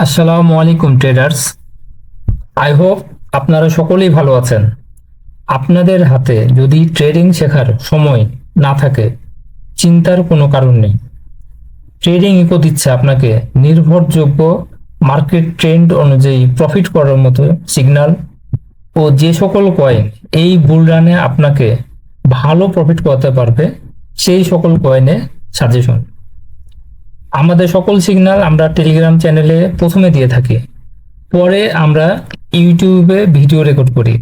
আসসালামু আলাইকুম traders. I hope আপনারা সকলেই ভালো আছেন। আপনাদের হাতে যদি ট্রেডিং শেখার সময় না থাকে, চিন্তার কোনো কারণ নেই। ট্রেডিং ইকো দিচ্ছে আপনাকে নির্ভরযোগ্য মার্কেট ট্রেন্ড অনুযায়ী প্রফিট করার মতো সিগন্যাল ও যে সকল কয়েন এই বুল রানে আপনাকে ভালো প্রফিট করতে পারবে সেই সকল কয়েনে সাজেশন। আমাদের সকল সিগন্যাল আমরা টেলিগ্রাম চ্যানেলে প্রথমে দিয়ে থাকি, পরে আমরা ইউটিউবে ভিডিও রেকর্ড করি।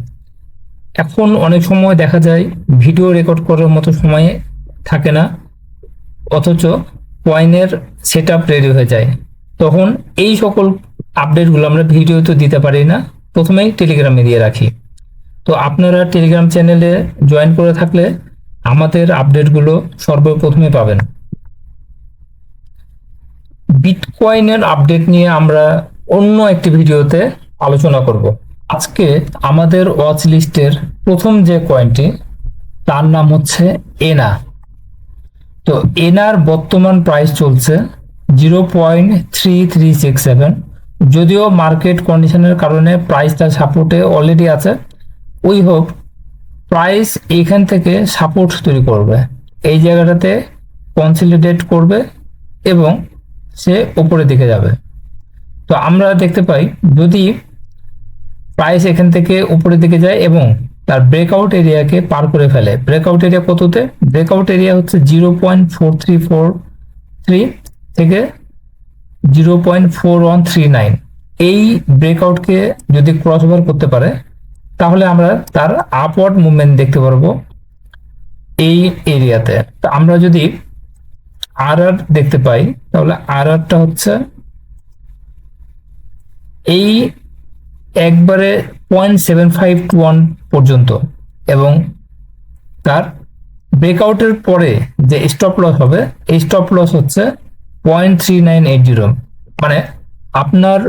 এখন অনেক সময় দেখা যায় ভিডিও রেকর্ড করার মতো সময় থাকে না, অথচ কয়েনের সেট আপ রেডি হয়ে যায়। তখন এই সকল আপডেটগুলো আমরা ভিডিওতে দিতে পারি না, প্রথমেই টেলিগ্রামে দিয়ে রাখি। তো আপনারা টেলিগ্রাম চ্যানেলে জয়েন করে থাকলে আমাদের আপডেটগুলো সর্বপ্রথমে পাবেন। বিটকয়েনের আপডেট নিয়ে আমরা অন্য একটি ভিডিওতে আলোচনা করব। আজকে আমাদের ওয়াচ লিস্টের প্রথম যে কয়েনটি, তার নাম হচ্ছে এনা। তো এনার বর্তমান প্রাইস চলছে 0.3367। যদিও মার্কেট কন্ডিশনের কারণে প্রাইসটা সাপোর্টে অলরেডি আছে, উই হোপ প্রাইস এখান থেকে সাপোর্ট তৈরি করবে, এই জায়গাটাতে কনসলিডেট করবে এবং সে উপরের দিকে যাবে। তো আমরা দেখতে পাই যদি প্রাইস এখান থেকে উপরের দিকে যায় এবং তার ব্রেকআউট এরিয়াকে পার করে ফেলে। ব্রেকআউট এরিয়া কততে? ব্রেকআউট এরিয়া হচ্ছে 0.4343 থেকে 0.4139। এই ব্রেকআউটকে যদি ক্রস ওভার করতে পারে তাহলে আমরা তার আপওয়ার্ড মুভমেন্ট দেখতে পারবো এই এরিয়াতে। তো আমরা যদি আর দেখতে পাই তাহলে আরটা হচ্ছে এই একবারে 0.7521 পর্যন্ত, এবং তার ব্রেকআউটের পরে যে স্টপ লস হবে এই স্টপ লস হচ্ছে 0.3980। মানে আপনার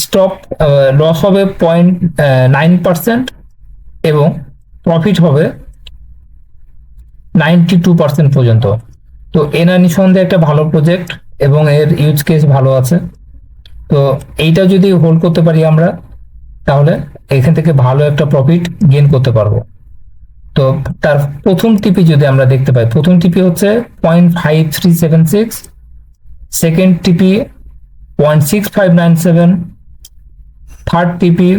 স্টপ লস হবে 0.9% এবং প্রফিট হবে 92% পর্যন্ত। তো এনা নিঃসন্দেহে একটা ভালো প্রজেক্ট এবং এর ইউজ কেস ভালো আছে। তো এইটা যদি হোল্ড করতে পারি আমরা, তাহলে এখান থেকে ভালো একটা প্রফিট গেইন করতে পারবো। তো তার প্রথম টিপি যদি আমরা দেখতে পাই, প্রথম টিপি হচ্ছে 0.5376, সেকেন্ড টিপি 0.6597, থার্ড টিপি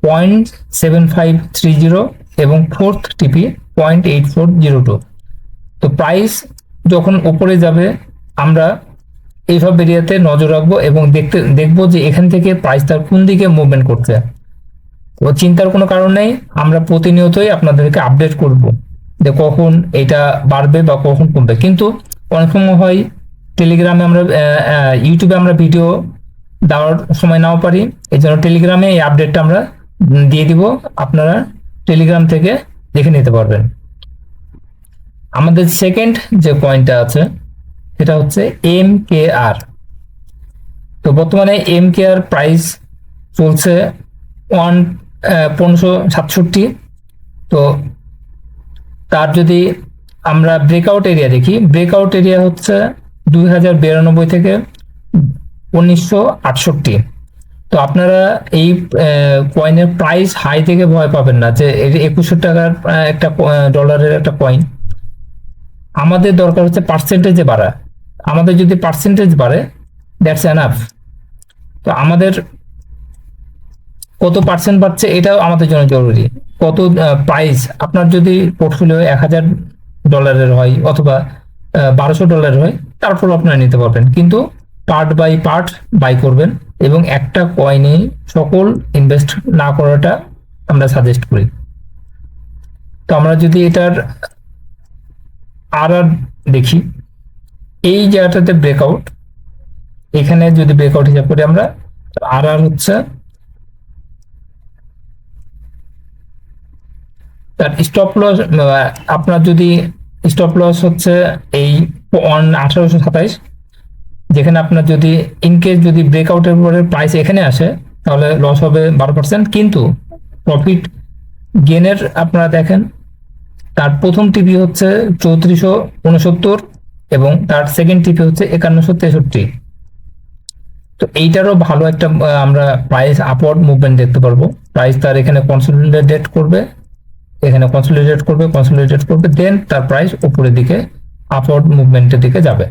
0.7530 এবং ফোর্থ টিপি 0.8402। তো প্রাইস যখন উপরে যাবে আমরা এইসব এরিয়াতে নজর রাখবো এবং দেখবো যে এখান থেকে প্রাইসটা কোন দিকে মুভমেন্ট করছে। তো চিন্তার কোনো কারণ নেই, আমরা প্রতিনিয়তই আপনাদেরকে আপডেট করব যে কখন এটা বাড়বে বা কখন কমবে। কিন্তু অনেক সময় হয় টেলিগ্রামে আমরা ইউটিউবে আমরা ভিডিও দেওয়ার সময় নাও পারি, এই জন্য টেলিগ্রামে এই আপডেটটা আমরা দিয়ে দিব, আপনারা টেলিগ্রাম থেকে দেখে নিতে পারবেন। আমাদের সেকেন্ড যে পয়েন্টটা আছে সেটা হচ্ছে MKR। তো বর্তমানে MKR প্রাইস চলছে 1567। তো তার যদি আমরা ব্রেকআউট এরিয়া দেখি, ব্রেকআউট এরিয়া হচ্ছে 2092 থেকে 1968। তো আপনারা এই কয়েনের প্রাইস হাই থেকে ভয় পাবেন না যে 2100 টাকার একটা ডলারের একটা কয়েন। আমাদের দরকার হচ্ছে পার্সেন্টেজে বাড়া। আমাদের যদি পার্সেন্টেজ বাড়ে দ্যাটস এনাফ। তো আমাদের কত পার্সেন্ট বাড়ছে এটাও আমাদের জন্য জরুরি। কত প্রাইস আপনার যদি পোর্টফোলিও $1000 হয় অথবা $1200 হয়, তারপর আপনারা নিতে পারবেন, কিন্তু পার্ট বাই পার্ট বাই করবেন এবং একটা কয়েনে সকল ইনভেস্ট না করাটা আমরা সাজেস্ট করি। তো আমরা যদি এটার আর দেখি, এই জায়গাটাতে ব্রেকআউট, এখানে যদি ব্রেকআউট হিসাব করি আমরা, আর হচ্ছে তার স্টপ লস। আপনার যদি স্টপ লস হচ্ছে এই 1827, যেখানে আপনার যদি ইনকেস যদি ব্রেকআউটের পরে প্রাইস এখানে আসে তাহলে লস হবে 12%, কিন্তু প্রফিট গেনের আপনারা দেখেন তার প্রথম টিপি হচ্ছে 3469 এবং তার সেকেন্ড টিপি হচ্ছে 5163। তো এইটারও ভালো একটা আমরা প্রাইস আপওয়ার্ড মুভমেন্ট দেখতে পারবো। প্রাইস তার এখানে কনসোলিডেট করবে, এখানে কনসোলিডেট করবে, দেন তার প্রাইস উপরের দিকে আপওয়ার্ড মুভমেন্টের দিকে যাবে।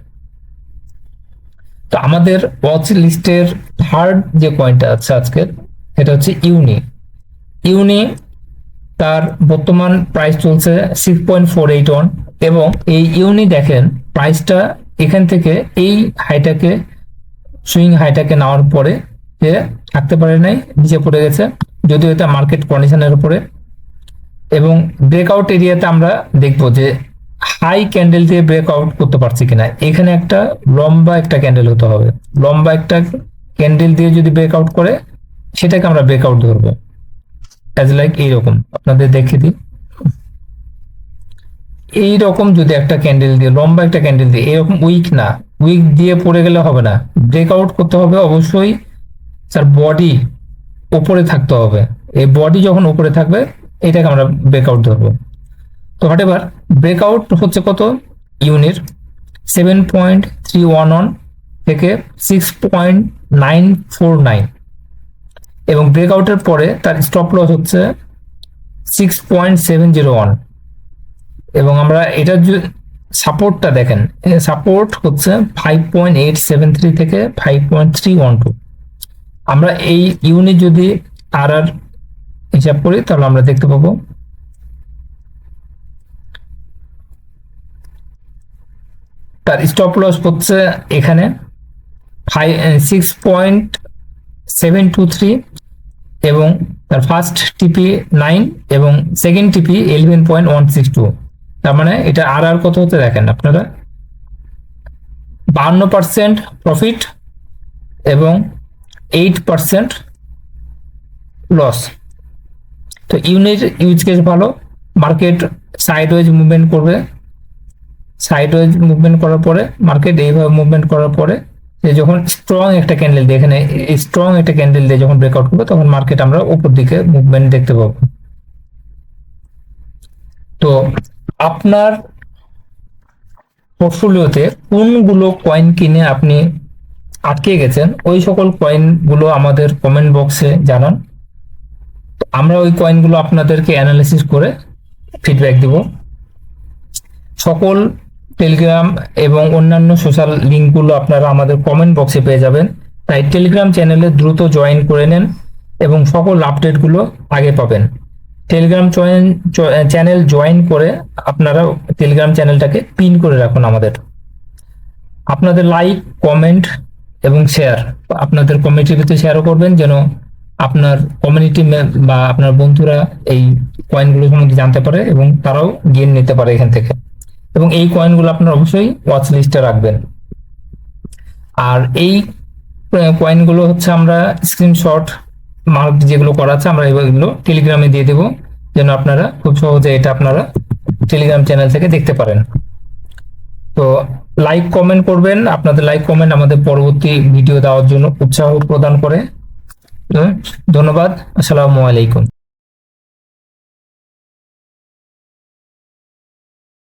তো আমাদের ওয়াচ লিস্টের থার্ড যে পয়েন্টটা আছে আজকের, সেটা হচ্ছে ইউনি। তার বর্তমান প্রাইস চলছে 6.481 এবং এই ইউনি দেখেন প্রাইসটা এখান থেকে এই হাইটাকে সুইং হাইটাকে নেওয়ার পরে যে থাকতে পারে নাই, নিচে পড়ে গেছে, যদিও এটা মার্কেট কন্ডিশনের উপরে। এবং ব্রেকআউট এরিয়াতে আমরা দেখবো যে হাই ক্যান্ডেল দিয়ে ব্রেকআউট করতে পারছি কিনা। এখানে একটা লম্বা একটা ক্যান্ডেল হতে হবে, লম্বা একটা ক্যান্ডেল দিয়ে যদি ব্রেকআউট করে সেটাকে আমরা ব্রেকআউট ধরবো। অ্যাজ লাইক এইরকম আপনাদের দেখিয়ে দিই, এইরকম যদি একটা ক্যান্ডেল দিয়ে, লম্বা একটা ক্যান্ডেল দিয়ে, এরকম উইক না, উইক দিয়ে পড়ে গেলে হবে না, ব্রেকআউট করতে হবে অবশ্যই। স্যার বডি উপরে থাকতে হবে, এই বডি যখন উপরে থাকবে এটাকে আমরা ব্রেকআউট ধরবো। তো হোয়াটএভার ব্রেকআউট হচ্ছে কত ইউনির 7.311 থেকে 6.949 এবং ব্রেকআউটের পরে তার স্টপ লস হচ্ছে 6.701 এবং আমরা এটার সাপোর্টটা দেখেন, সাপোর্ট হচ্ছে 5.873 থেকে 5.312। আমরা এই ইউনিট যদি আর হিসাব করি তাহলে আমরা দেখতে পাবো তার স্টপ লস হচ্ছে এখানে 6.723 এবং তার ফার্স্ট টিপি 9 এবং সেকেন্ড টিপি 11.162। তার মানে এটা আর কত হতে দেখেন আপনারা 52% প্রফিট এবং 8% লস। তো ইউনিট ইউজ কেস ভালো, মার্কেট সাইডওয়েজ মুভমেন্ট করবে, সাইডওয়েজ মুভমেন্ট করার পরে মার্কেট এইভাবে মুভমেন্ট করার পরে যখন স্ট্রং একটা ক্যান্ডেল দিয়ে, এখানে স্ট্রং একটা ক্যান্ডেল দিয়ে যখন ব্রেকআউট করবে তখন মার্কেট আমরা উপর দিকে মুভমেন্ট দেখতে পাবো। তো আপনার পোর্টফোলিওতে কোনগুলো কয়েন কিনে আপনি আটকে গেছেন ওই সকল কয়েনগুলো আমাদের কমেন্ট বক্সে জানান, আমরা ওই কয়েনগুলো আপনাদেরকে অ্যানালিসিস করে ফিডব্যাক দিব। সকল টেলিগ্রাম এবং অন্যান্য সোশ্যাল লিঙ্কগুলো আপনারা আমাদের কমেন্ট বক্সে পেয়ে যাবেন, তাই টেলিগ্রাম চ্যানেলে দ্রুত জয়েন করে নেন এবং সকল আপডেটগুলো আগে পাবেন। টেলিগ্রাম চ্যানেল জয়েন করে আপনারা টেলিগ্রাম চ্যানেলটাকে পিন করে রাখুন। আপনাদের লাইক, কমেন্ট এবং শেয়ার আপনাদের কমিউনিটির ভিতরে শেয়ারও করবেন, যেন আপনার কমিউনিটি বা আপনার বন্ধুরা এই কয়েনগুলো সম্বন্ধে জানতে পারে এবং তারাও গেইন নিতে পারে এখান থেকে। এবং এই কয়েনগুলো আপনারা অবশ্যই ওয়াচ লিস্টে রাখবেন। আর এই কয়েনগুলো হচ্ছে আমরা স্ক্রিনশট মার্ক যেগুলো করা আছে আমরা এগুলো টেলিগ্রামে দিয়ে দেবো, যেন আপনারা খুব সহজে এটা আপনারা টেলিগ্রাম চ্যানেল থেকে দেখতে পারেন। তো লাইক কমেন্ট করবেন, আপনাদের লাইক কমেন্ট আমাদের পরবর্তী ভিডিও দেওয়ার জন্য উৎসাহ প্রদান করে। ধন্যবাদ, আসসালামু আলাইকুম।